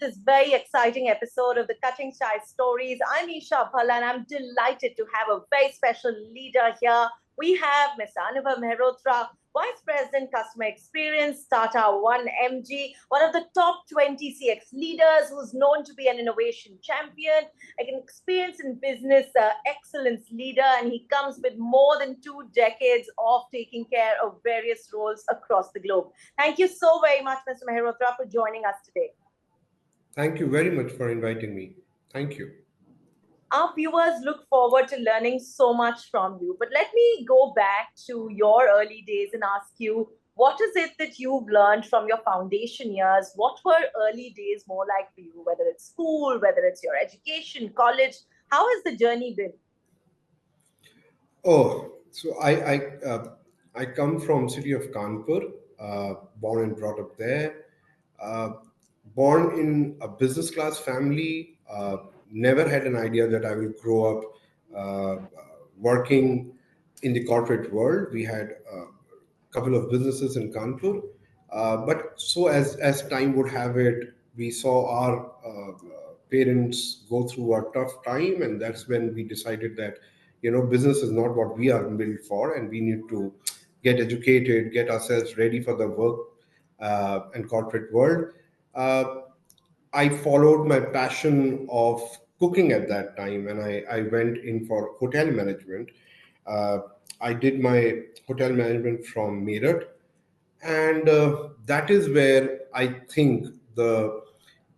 this very exciting episode of the Cutting Chai Stories. I'm Isha Bhalla and I'm delighted to have a very special leader here. We have Mr. Anubhav Mehrotra, Vice President Customer Experience, Tata 1MG, one of the top 20 CX leaders who's known to be an innovation champion, like an experience in business excellence leader, and he comes with more than 2 decades of taking care of various roles across the globe. Thank you so very much, Mr. Mehrotra, for joining us today. Thank you very much for inviting me. Thank you. Our viewers look forward to learning so much from you. But let me go back to your early days and ask you, what is it that you've learned from your foundation years? What were early days more like for you, whether it's school, whether it's your education, college? How has the journey been? So I come from city of Kanpur, born and brought up there. Uh, Born in a business class family, never had an idea that I will grow up working in the corporate world. We had a couple of businesses in Kanpur, but so as time would have it, we saw our parents go through a tough time, and that's when we decided that business is not what we are built for, and we need to get educated, get ourselves ready for the work and corporate world. Uh, I followed my passion of cooking at that time, and I went in for hotel management. Uh, I did my hotel management from Meerut, and that is where I think the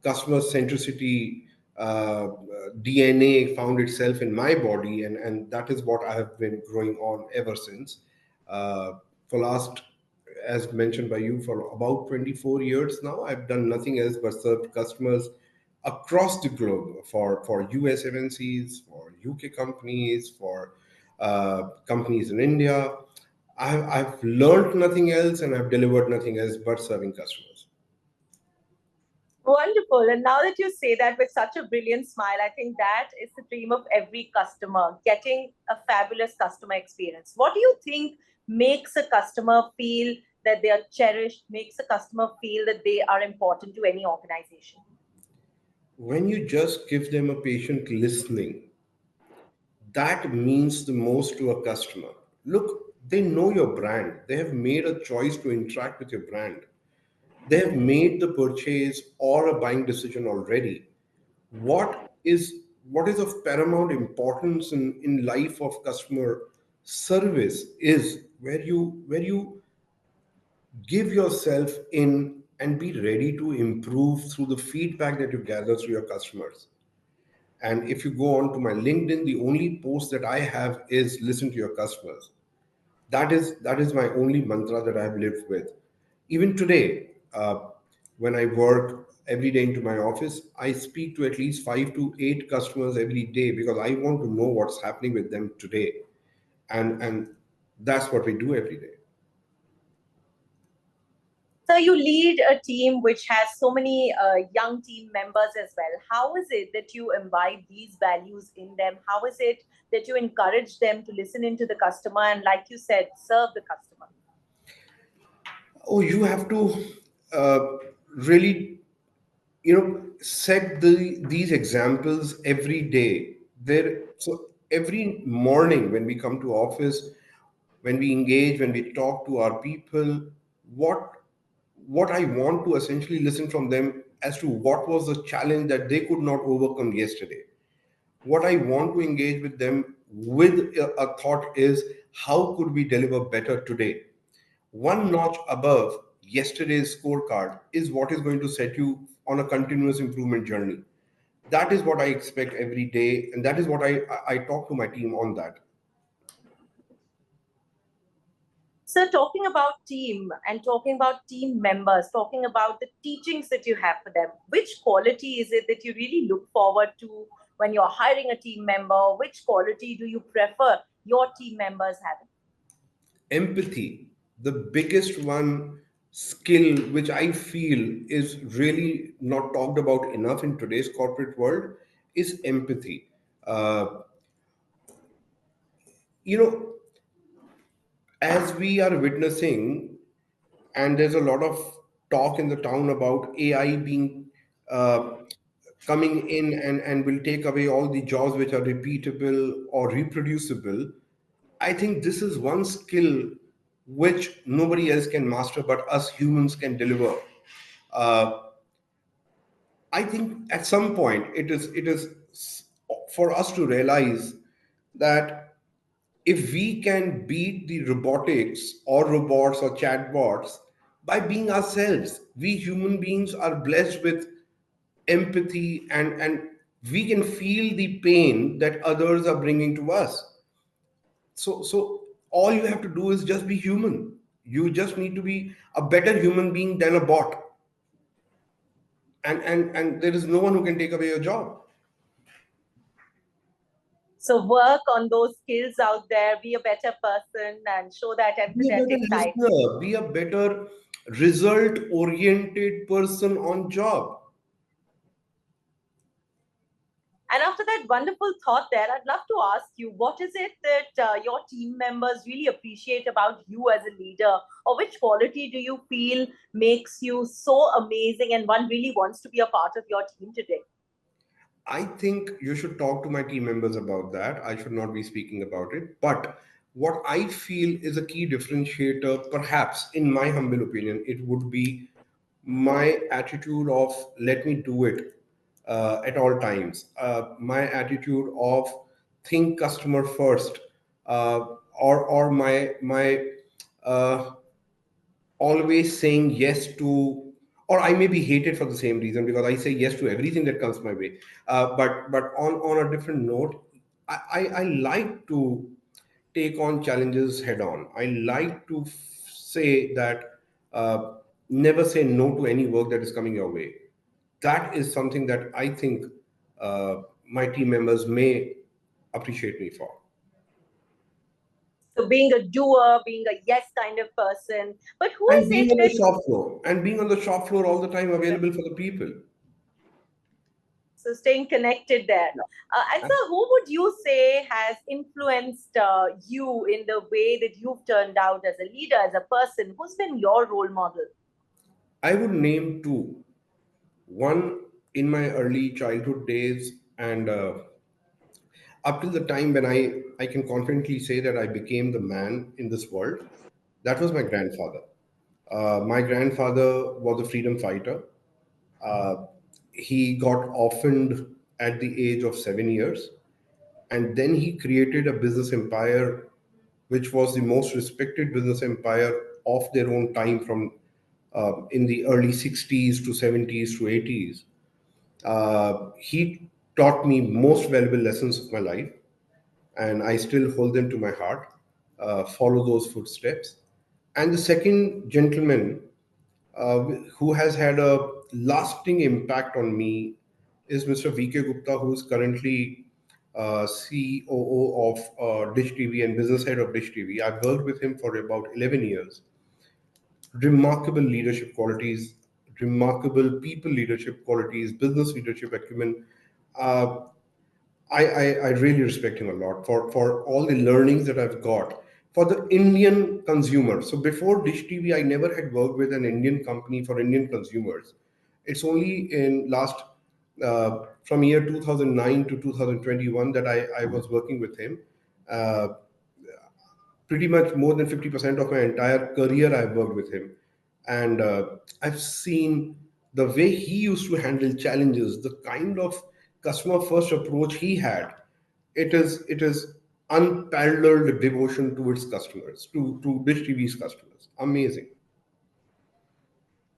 customer centricity DNA found itself in my body, and that is what I have been growing on ever since. Uh, for last, as mentioned by you, for about 24 years now, I've done nothing else but served customers across the globe for US MNCs, for UK companies, for companies in India. I've learned nothing else and I've delivered nothing else but serving customers. Wonderful. And now that you say that with such a brilliant smile, I think that is the dream of every customer, getting a fabulous customer experience. What do you think makes a customer feel that they are cherished, makes a customer feel that they are important to any organization? When you just give them a patient listening, that means the most to a customer. Look, they know your brand. They have made a choice to interact with your brand. They have made the purchase or a buying decision already. What is of paramount importance in life of customer service is where you give yourself in and be ready to improve through the feedback that you gather through your customers. And if you go on to my LinkedIn, the only post that I have is listen to your customers. That is my only mantra that I've lived with. Even today, when I work every day into my office, I speak to at least 5 to 8 customers every day because I want to know what's happening with them today, and that's what we do every day. So you lead a team which has so many young team members as well. How is it that you imbibe these values in them? How is it that you encourage them to listen into the customer and, like you said, serve the customer? Oh, you have to uh, really set these examples every day there. So every morning when we come to office, when we engage, when we talk to our people, what what I want to essentially listen from them as to what was the challenge that they could not overcome yesterday. What I want to engage with them with a thought is how could we deliver better today? One notch above yesterday's scorecard is what is going to set you on a continuous improvement journey. That is what I expect every day, and that is what I talk to my team on that. So, talking about team and talking about team members, talking about the teachings that you have for them, which quality is it that you really look forward to when you're hiring a team member? Which quality do you prefer your team members having? Empathy, the biggest one skill which I feel is really not talked about enough in today's corporate world, is empathy. uh, you know as we are witnessing, and there's a lot of talk in the town about AI being uh, coming in and will take away all the jobs which are repeatable or reproducible. I think this is one skill which nobody else can master, but us humans can deliver. Uh, I think at some point it is for us to realize that if we can beat the robotics or robots or chatbots by being ourselves, we human beings are blessed with empathy, and we can feel the pain that others are bringing to us. So all you have to do is just be human. You just need to be a better human being than a bot, and there is no one who can take away your job. So work on those skills out there, be a better person, and show that Be a better empathetic side. listener, be a better result oriented person on job. And after that wonderful thought there, I'd love to ask you, what is it that your team members really appreciate about you as a leader? Or which quality do you feel makes you so amazing and one really wants to be a part of your team today? I think you should talk to my team members about that. I should not be speaking about it. But what I feel is a key differentiator, perhaps in my humble opinion, it would be my attitude of let me do it at all times. My attitude of think customer first, uh, or my uh, always saying yes to, or I may be hated for the same reason because I say yes to everything that comes my way. But on a different note, I like to take on challenges head on. I like to say that uh, never say no to any work that is coming your way. That is something that I think my team members may appreciate me for. So being a doer, being a yes kind of person. But who And is being it on the that shop floor, and being on the shop floor all the time available for the people. so staying connected there. And Yeah. so, who would you say has influenced you in the way that you've turned out as a leader, as a person? Who's been your role model? I would name two. One in my early childhood days, and up till the time when I can confidently say that I became the man in this world, that was my grandfather. My grandfather was a freedom fighter. Uh, he got orphaned at the age of 7 years, and then he created a business empire, which was the most respected business empire of their own time from in the early 60s to 70s to 80s. He taught me most valuable lessons of my life, and I still hold them to my heart. Follow those footsteps. And the second gentleman uh, who has had a lasting impact on me is Mr. VK Gupta, who is currently COO of Dish TV and business head of Dish TV. I've worked with him for about 11 years. Remarkable leadership qualities, remarkable people leadership qualities, business leadership acumen. Uh, I really respect him a lot for all the learnings that I've got for the Indian consumer. So before Dish TV, I never had worked with an Indian company for Indian consumers. It's only in last from year 2009 to 2021 that I was working with him. Uh, Pretty much more than 50% of my entire career I've worked with him. And I've seen the way he used to handle challenges, the kind of customer first approach he had. It is unparalleled devotion to its customers, to Dish TV's customers. Amazing.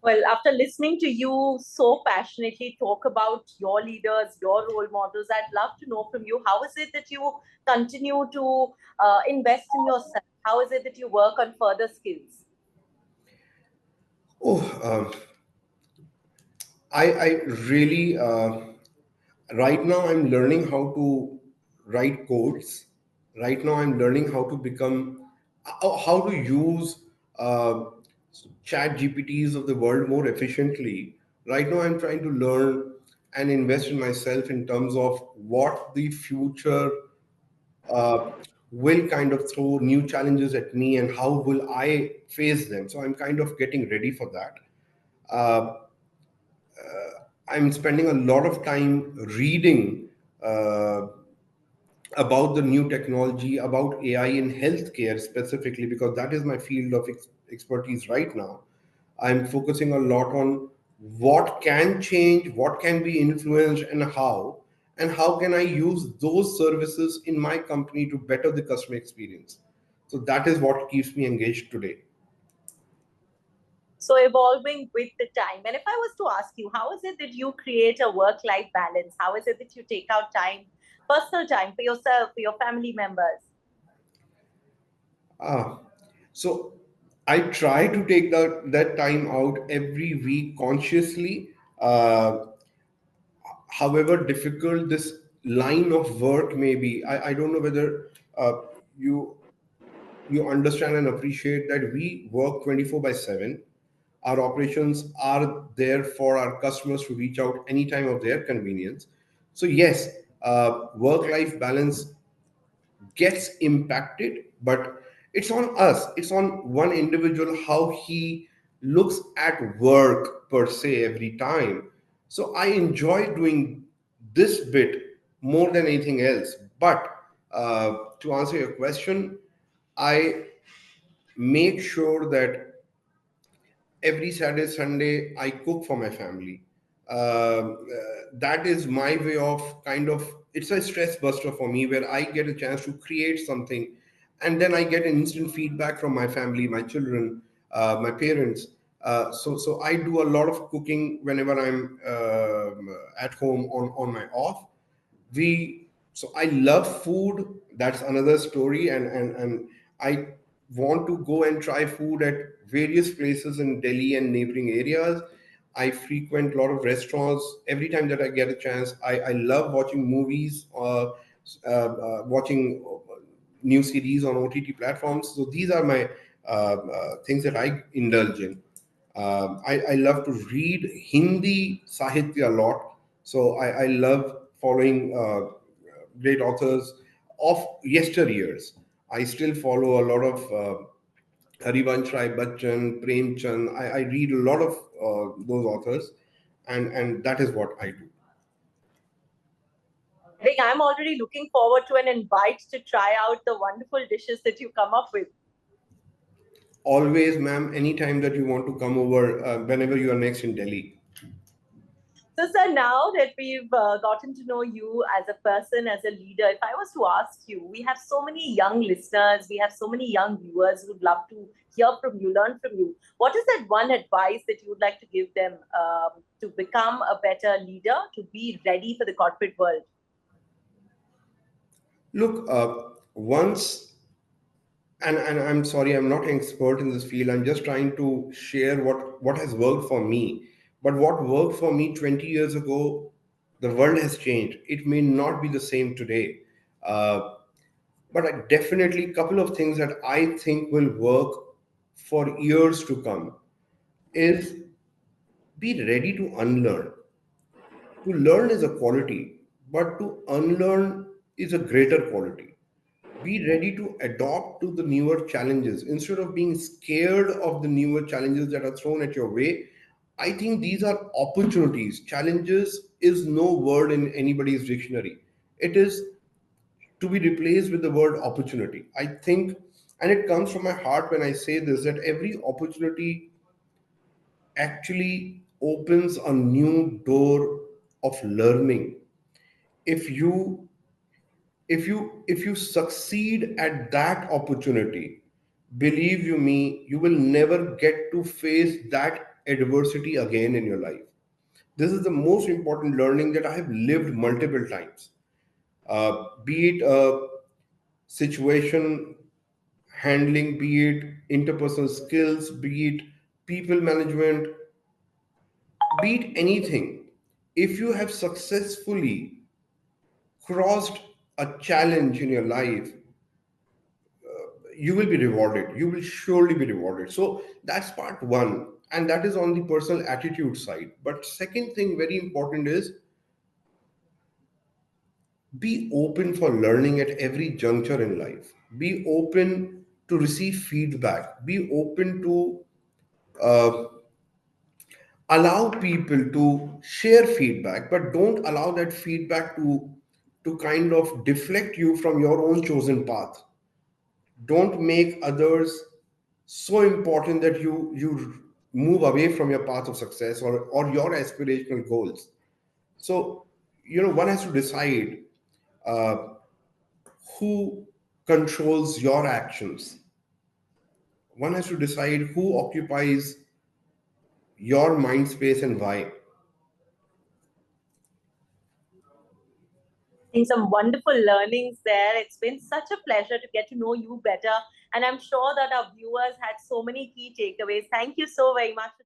Well, after listening to you so passionately talk about your leaders, your role models, I'd love to know from you, how is it that you continue to invest in yourself? How is it that you work on further skills? Oh, I really right now I'm learning how to write codes. Right now I'm learning how to become how to use uh, chat GPTs of the world more efficiently. Right now I'm trying to learn and invest in myself in terms of what the future uh, will kind of throw new challenges at me and how will I face them. So I'm kind of getting ready for that. Uh, I'm spending a lot of time reading uh, about the new technology, about AI in healthcare specifically, because that is my field of expertise right now. I'm focusing a lot on what can change, what can be influenced, and how can I use those services in my company to better the customer experience. So that is what keeps me engaged today. So evolving with the time. And if I was to ask you, how is it that you create a work-life balance? How is it that you take out time, personal time for yourself, for your family members? Ah, so I try to take that time out every week consciously. However difficult this line of work may be, I don't know whether uh, you you understand and appreciate that we work 24 by 7. Our operations are there for our customers to reach out anytime of their convenience. So yes, work life balance gets impacted, but it's on us, it's on one individual how he looks at work per se every time. So I enjoy doing this bit more than anything else. But to answer your question, I make sure that every Saturday, Sunday, I cook for my family. That is my way of kind of, it's a stress buster for me where I get a chance to create something, and then I get an instant feedback from my family, my children, my parents. So I do a lot of cooking whenever I'm at home on my off. We So I love food. That's another story, and I want to go and try food at various places in Delhi and neighboring areas. I frequent a lot of restaurants every time that I get a chance. I love watching movies, watching new series on OTT platforms. So these are my things that I indulge in. I love to read Hindi Sahitya a lot. So I love following great authors of yesteryears. I still follow a lot of Harivansh Rai Bachchan, Prem Chand. I read a lot of those authors, and that is what I do. I think I'm already looking forward to an invite to try out the wonderful dishes that you come up with. Always, ma'am, anytime that you want to come over, whenever you are next in Delhi. So, sir, now that we've gotten to know you as a person, as a leader, if I was to ask you, we have so many young listeners, we have so many young viewers who'd love to hear from you, learn from you. What is that one advice that you would like to give them to become a better leader, to be ready for the corporate world? Look, once, and I'm sorry, I'm not an expert in this field. I'm just trying to share what has worked for me. But what worked for me 20 years ago, the world has changed. It may not be the same today. Uh, but I definitely couple of things that I think will work for years to come is be ready to unlearn. To learn is a quality, but to unlearn is a greater quality. Be ready to adopt to the newer challenges instead of being scared of the newer challenges that are thrown at your way. I think these are opportunities. Challenges is no word in anybody's dictionary. It is to be replaced with the word opportunity. I think, and it comes from my heart when I say this, that every opportunity actually opens a new door of learning. If you if you succeed at that opportunity, believe you me, you will never get to face that adversity again in your life. This is the most important learning that I have lived multiple times. Be it a situation handling, be it interpersonal skills, be it people management, be it anything. If you have successfully crossed a challenge in your life, you will be rewarded. You will surely be rewarded. So that's part one. And that is on the personal attitude side. But second thing, very important, is be open for learning at every juncture in life. Be open to receive feedback. Be open to uh, Allow people to share feedback, but don't allow that feedback to kind of deflect you from your own chosen path. Don't make others so important that you move away from your path of success or your aspirational goals. So, one has to decide uh, who controls your actions. One has to decide who occupies your mind space and why. I think some wonderful learnings there. It's been such a pleasure to get to know you better. And I'm sure that our viewers had so many key takeaways. Thank you so very much for